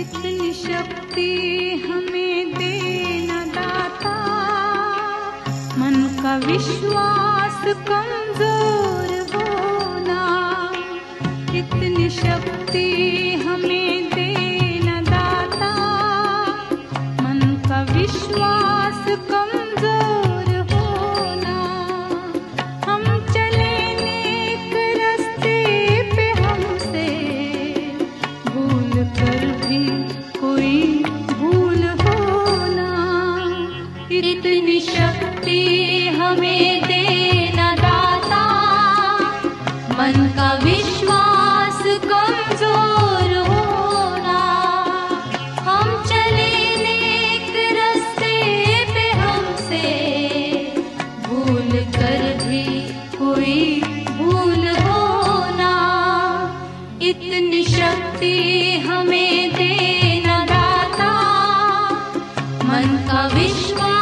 इतनी शक्ति हमें देना दाता, मन का विश्वास कमजोर होना। इतनी शक्ति हमें देना दाता, मन का विश्वास कमजोर होना। हम चले नेक रास्ते पे, हमसे भूल कर भी कोई भूल होना। इतनी शक्ति हमें देना दाता, मन का विश्वास कमजोर होना। हम चले नेक रास्ते पे, हमसे भूल कर भी कोई भूल होना। इतनी शक्ति हमें देना दाता, मन का विश्वास